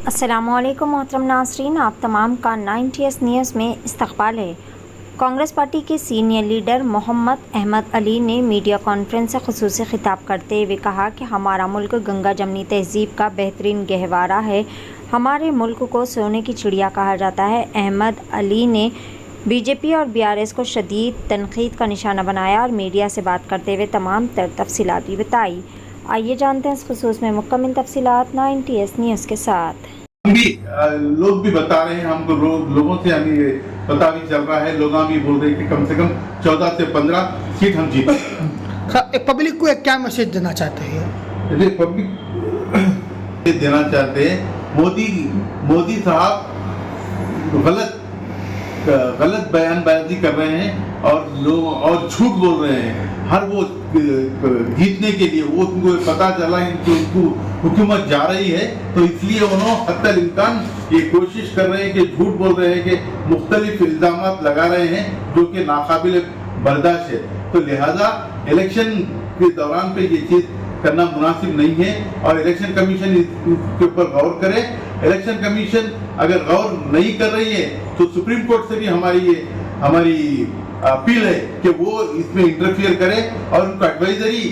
अस्सलामुअलैकुम मोहतरम नाज़रीन, आप तमाम का 90s न्यूज़ में इस्तकबाल है। कांग्रेस पार्टी के सीनियर लीडर मोहम्मद अहमद अली ने मीडिया कॉन्फ्रेंस से ख़ुसूसी खिताब करते हुए कहा कि हमारा मुल्क गंगा जमनी तहज़ीब का बेहतरीन गहवारा है। हमारे मुल्क को सोने की चिड़िया कहा जाता है। अहमद अली ने बीजेपी और बीआरएस को शदीद तनकीद का निशाना बनाया और मीडिया से बात करते हुए तमाम तफसीलात भी बताई। आइए जानते हैं इस खुसूस में मुकम्मल तफसीलात 90s न्यूज़ के साथ। लोग भी बता रहे हैं हमको, लोगों से हमें ये पता भी चल रहा है, लोग भी बोल रहे हैं कि कम से कम 14 से 15 सीट हम जीते। पब्लिक को एक क्या मैसेज देना चाहते हैं? पब्लिक देना चाहते हैं मोदी साहब गलत बयानबाजी कर रहे हैं और लोग और झूठ बोल रहे हैं। हर वो जीतने के लिए वो उनको पता चला है कि उनको हुकूमत जा रही है, तो इसलिए उन्होंने हत्तल इम्कान ये कोशिश कर रहे हैं कि झूठ बोल रहे हैं कि मुख्तलिफ इल्जामात लगा रहे हैं जो कि नाकाबिल बर्दाश्त है। तो लिहाजा इलेक्शन के दौरान पे ये चीज़ करना मुनासिब नहीं है और इलेक्शन कमीशन इसके ऊपर गौर करे। इलेक्शन कमीशन अगर गौर नहीं कर रही है तो सुप्रीम कोर्ट से भी हमारी अपील है कि वो इसमें इंटरफियर करे और उनको एडवाइजरी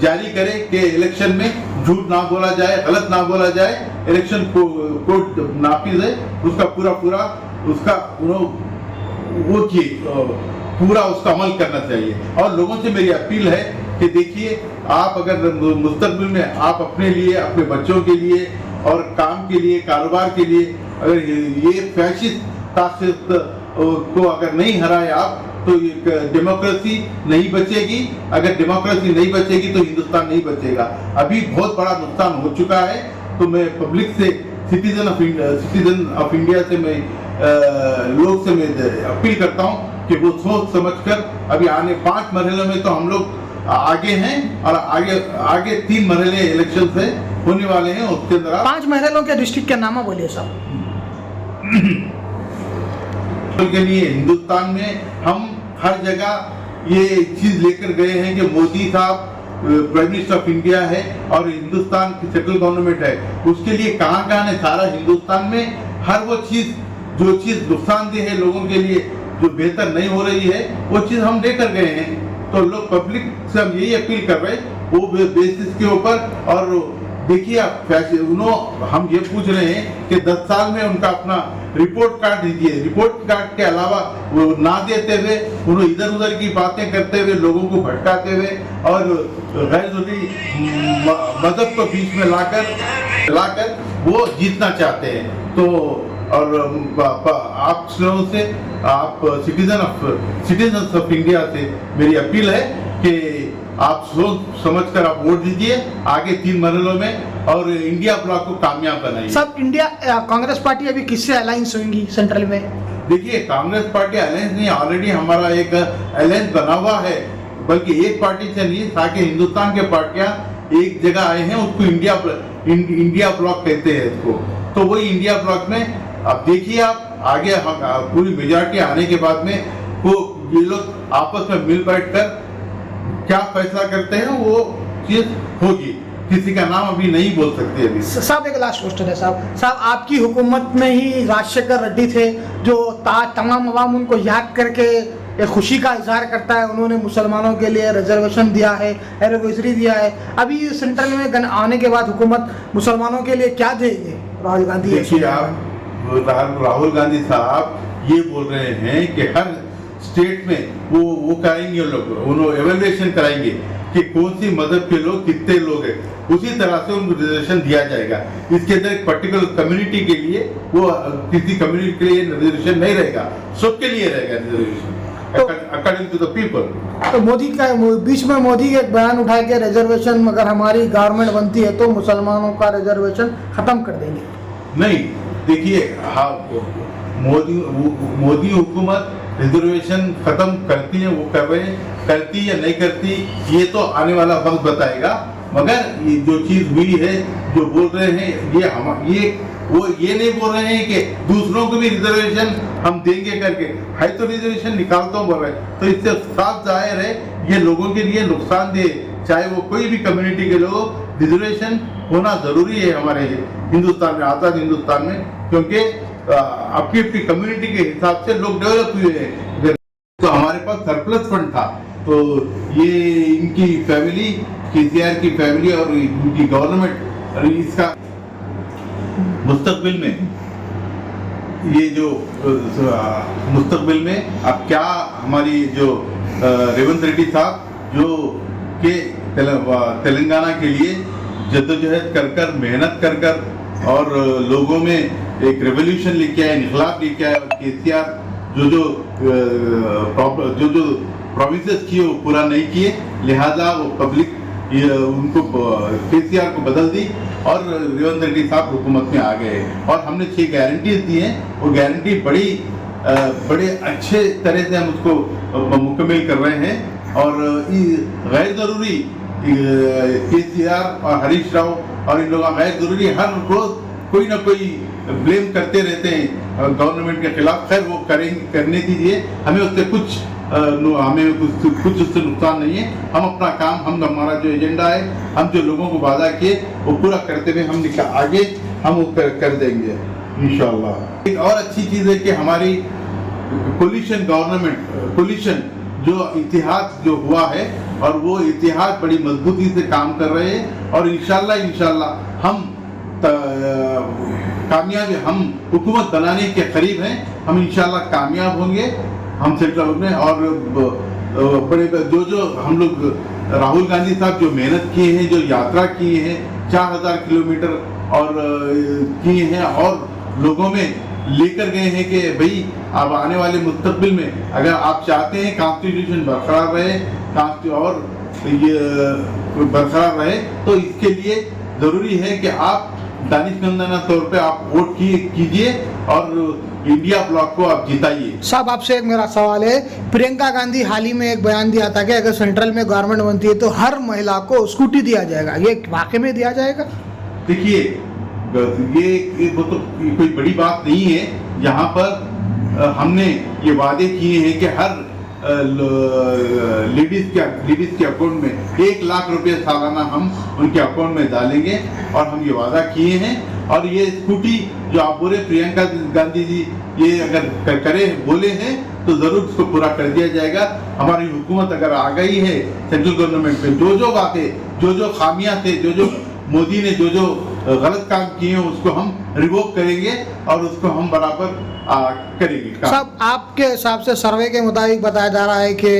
जारी करे कि इलेक्शन में झूठ ना बोला जाए, गलत ना बोला जाए। इलेक्शन कोड नाफिज है, उसका पूरा उसका पूरा उसका अमल करना चाहिए। और लोगों से मेरी अपील है कि देखिए, आप अगर मुस्तकबिल में आप अपने लिए, अपने बच्चों के लिए और काम के लिए, कारोबार के लिए अगर ये फैशिस्ट ताकत को अगर नहीं हराए आप, तो डेमोक्रेसी नहीं बचेगी। अगर डेमोक्रेसी नहीं बचेगी तो हिंदुस्तान नहीं बचेगा। अभी बहुत बड़ा नुकसान हो चुका है। तो मैं पब्लिक से, सिटीजन ऑफ इंडिया से मैं लोग से मैं अपील करता हूँ कि वो सोच समझकर अभी आने 5 मरहलों में तो हम लोग आगे हैं और आगे 3 मरहले इलेक्शन से होने वाले हैं। उसके अंदर 5 मरहलों के डिस्ट्रिक्ट के नाम बोलिए साहब। के लिए हिंदुस्तान में हम हर जगह ये चीज लेकर गए हैं कि मोदी साहब प्राइम मिनिस्टर ऑफ इंडिया है और हिंदुस्तान की सेंट्रल गवर्नमेंट है। उसके लिए कहाँ है सारा हिंदुस्तान में हर वो चीज जो चीज नुकसानदेह है लोगों के लिए, जो बेहतर नहीं हो रही है, वो चीज हम लेकर गए हैं। तो लोग पब्लिक से हम यही अपील कर रहे हैं वो बेसिस के ऊपर। और देखिए आप हम ये पूछ रहे हैं कि 10 साल में उनका अपना रिपोर्ट कार्ड दीजिए। रिपोर्ट कार्ड के अलावा वो ना देते हुए उन्होंने इधर उधर की बातें करते हुए, लोगों को भटकाते हुए और गैर जरूरी मजहब को बीच में लाकर वो जीतना चाहते हैं। तो और आप से, आप सिटीजन ऑफ इंडिया से मेरी अपील है कि आप सोच समझकर आप वोट दीजिए आगे 3 मरहलों में और इंडिया ब्लॉक को कामयाब बनाइए। सब कांग्रेस पार्टी अभी किससे अलायंस होंगी सेंट्रल में? देखिए, कांग्रेस पार्टी अलायंस नहीं, ऑलरेडी हमारा एक अलायंस बना हुआ है, बल्कि एक पार्टी से नहीं, ताकि हिंदुस्तान के पार्टियां एक जगह आए हैं, उसको इंडिया ब्लॉक कहते हैं इसको। तो वही इंडिया ब्लॉक में अब देखिए आप आगे पूरी मेजॉरिटी आने के बाद में वो ये लोग आपस में मिल बैठ कर क्या फैसला करते हैं वो चीज होगी। किसी का नाम अभी नहीं बोल सकते। अभी साहब एक लास्ट क्वेश्चन है साहब आपकी हुकूमत में ही राजशेखर रेड्डी थे जो तमाम अवाम उनको याद करके एक खुशी का इजहार करता है। उन्होंने मुसलमानों के लिए रिजर्वेशन दिया है, एडवाइजरी दिया है। अभी सेंट्रल में आने के बाद हुकूमत मुसलमानों के लिए क्या देगी राहुल गांधी? देखिए आप, राहुल गांधी साहब ये बोल रहे हैं कि हर स्टेट में वो कराएंगे, लोग एवेल्युएशन कराएंगे कि कौन सी मदद के लोग कितने लोग हैं, उसी तरह से उनको रिजर्वेशन दिया जाएगा। इसके अंदर एक पर्टिकुलर कम्युनिटी के लिए वो किसी कम्युनिटी के लिए रिजर्वेशन नहीं रहेगा, सबके लिए रहेगा reservation according to the people. तो मोदी का बीच में मोदी एक बयान उठा के रिजर्वेशन अगर हमारी गवर्नमेंट बनती है तो मुसलमानों का रिजर्वेशन खत्म कर देंगे। नहीं, देखिए, हाँ, मोदी हुकूमत रिजर्वेशन खत्म करती है, वो करती या नहीं करती ये तो आने वाला वक्त बताएगा। मगर ये जो चीज हुई है, जो बोल रहे हैं वो ये नहीं बोल रहे हैं कि दूसरों को भी रिजर्वेशन हम देंगे करके, है तो रिजर्वेशन निकालता हूँ बोल रहे हैं। तो इससे साफ जाहिर है ये लोगों के लिए नुकसानदेह, चाहे वो कोई भी कम्युनिटी के लोग, रिजर्वेशन होना जरूरी है हमारे हिंदुस्तान में, आज़ाद हिंदुस्तान में, क्योंकि अपनी अपनी कम्युनिटी के हिसाब से लोग डेवलप हुए हैं। तो हमारे पास सरप्लस फंड था, तो ये इनकी फैमिली, केसीआर की फैमिली और इनकी गवर्नमेंट इसका मुस्तकबिल में, ये जो मुस्तकबिल में अब क्या हमारी जो रेवंत रेड्डी साहब जो के तेलंगाना के लिए जद्दोजहद कर कर, मेहनत कर कर और लोगों में एक रेवोल्यूशन लेके आए, इनकलाब लेके आए, और केसीआर जो प्रोमिसेस किए वो पूरा नहीं किए, लिहाजा वो पब्लिक उनको केसीआर को बदल दी और रेवंत रेड्डी साहब हुकूमत में आ गए। और हमने 6 गारंटीज दी हैं, वो गारंटी बड़े अच्छे तरह से हम उसको मुकम्मल कर रहे हैं। और गैर ज़रूरी केसीआर और हरीश राव और इन लोगों गैर ज़रूरी हर रोज़ कोई ना कोई ब्लेम करते रहते हैं गवर्नमेंट के खिलाफ। खैर वो करने दीजिए, हमें उससे कुछ उससे नुकसान नहीं है। हम अपना काम, हमारा जो एजेंडा है, हम जो लोगों को वादा किए वो पूरा करते हुए हम आगे हम वो कर देंगे इंशाअल्लाह। एक और अच्छी चीज़ है कि हमारी कोलिशन गवर्नमेंट, कोलिशन जो इतिहाद जो हुआ है, और वो इतिहाद बड़ी मजबूती से काम कर रहे हैं और इंशाअल्लाह हम कामयाब, हम हुकूमत बनाने के करीब हैं, हम इंशाअल्लाह कामयाब होंगे हम सेंट्रल में। और बड़े जो हम लोग, राहुल गांधी साहब जो मेहनत किए हैं, जो यात्रा किए हैं 4000 किलोमीटर और किए हैं, और लोगों में लेकर गए हैं कि भाई अब आने वाले मुस्तकबिल में अगर आप चाहते हैं कॉन्स्टिट्यूशन बरकरार रहे और ये बरकरार रहे, तो इसके लिए ज़रूरी है कि आप दानिशमंदाना तौर पे आप वोट कीजिए और इंडिया ब्लॉक को आप जिताइए। साहब आपसे एक मेरा सवाल है, प्रियंका गांधी हाल ही में एक बयान दिया था कि अगर सेंट्रल में गवर्नमेंट बनती है तो हर महिला को स्कूटी दिया जाएगा, ये वाकई में दिया जाएगा? देखिए ये वो तो कोई बड़ी बात नहीं है। यहाँ पर हमने ये वादे किए हैं कि हर लेडीज के अकाउंट में 1 लाख रुपए सालाना हम उनके अकाउंट में डालेंगे, और हम ये वादा किए हैं। और ये स्कूटी जो आप बोले प्रियंका गांधी जी ये अगर बोले हैं तो जरूर उसको पूरा कर दिया जाएगा। हमारी हुकूमत अगर आ गई है सेंट्रल गवर्नमेंट पे, जो बातें, जो खामियां थे, जो मोदी ने जो गलत काम किए हैं उसको हम रिवोक करेंगे और उसको हम बराबर करेंगे। साहब आपके हिसाब से सर्वे के मुताबिक बताया जा रहा है कि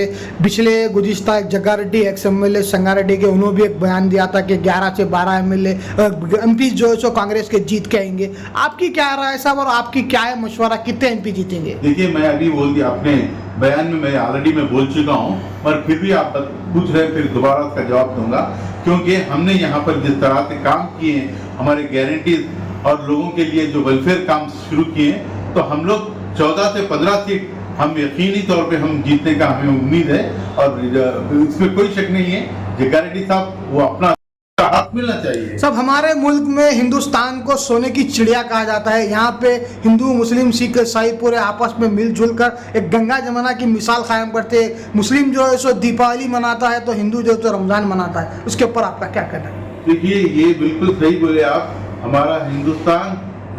पिछले गुज़िश्ता एक जग्गारेड्डी एक्स एमएलए संगारेड्डी के, उन्होंने भी एक बयान दिया था कि 11 से 12 एमपी जो है सो कांग्रेस के जीत के आएंगे। आपकी क्या राय है साहब, और आपकी क्या है मशवरा, कितने एमपी जीतेंगे? देखिए मैं अभी बोल दिया, अपने बयान में मैं ऑलरेडी बोल चुका हूँ, पर फिर भी आप पूछ रहे, फिर दोबारा उसका जवाब दूंगा। क्योंकि हमने यहाँ पर जिस तरह से काम किए हैं, हमारे गारंटीज और लोगों के लिए जो वेलफेयर काम शुरू किए हैं, तो हम लोग 14 से 15 सीट हम यकीनी तौर पे हम जीतने का हमें उम्मीद है। और इसमें कोई शक नहीं है, जग्गारेड्डी साहब वो अपना हक मिलना चाहिए। सब हमारे मुल्क में हिंदुस्तान को सोने की चिड़िया कहा जाता है। यहाँ पे हिंदू, मुस्लिम, सिख, ईसाई पूरे आपस में मिलजुल कर एक गंगा जमुना की मिसाल कायम करते हैं। मुस्लिम जो है सो दीपावली मनाता है तो हिंदू जो है तो रमजान मनाता है। उसके ऊपर आपका क्या कहना है? देखिए ये बिल्कुल सही बोले आप, हमारा हिंदुस्तान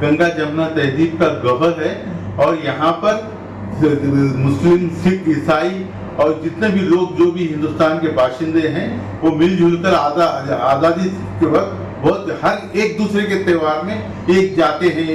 गंगा जमुना तहजीब का गौहर है, और यहाँ पर मुस्लिम, सिख, ईसाई और जितने भी लोग जो भी हिंदुस्तान के बाशिंदे हैं वो मिलजुल कर आज़ादी के वक्त बहुत हर एक दूसरे के त्यौहार में एक जाते हैं।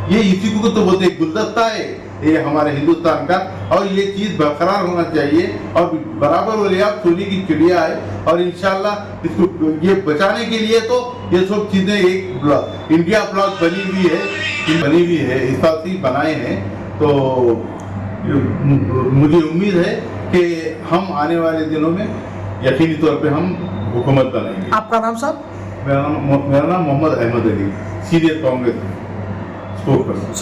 ये इसी को तो बोलते हैं, गुलदस्ता है ये हमारे हिंदुस्तान का, और ये चीज़ बरकरार होना चाहिए। और बराबर बोले आप, सोने की चिड़िया है, और इंशाल्लाह इसको ये बचाने के लिए तो ये सब चीज़ें, एक इंडिया ब्लॉक बनी हुई है, इस बनाए हैं। तो मुझे उम्मीद है कि हम आने वाले दिनों में यकीनी तौर पे हम हुकूमत बनाएंगे। आपका नाम साहब? मेरा नाम Mohammad Ahmed Ali, senior Congress sport person.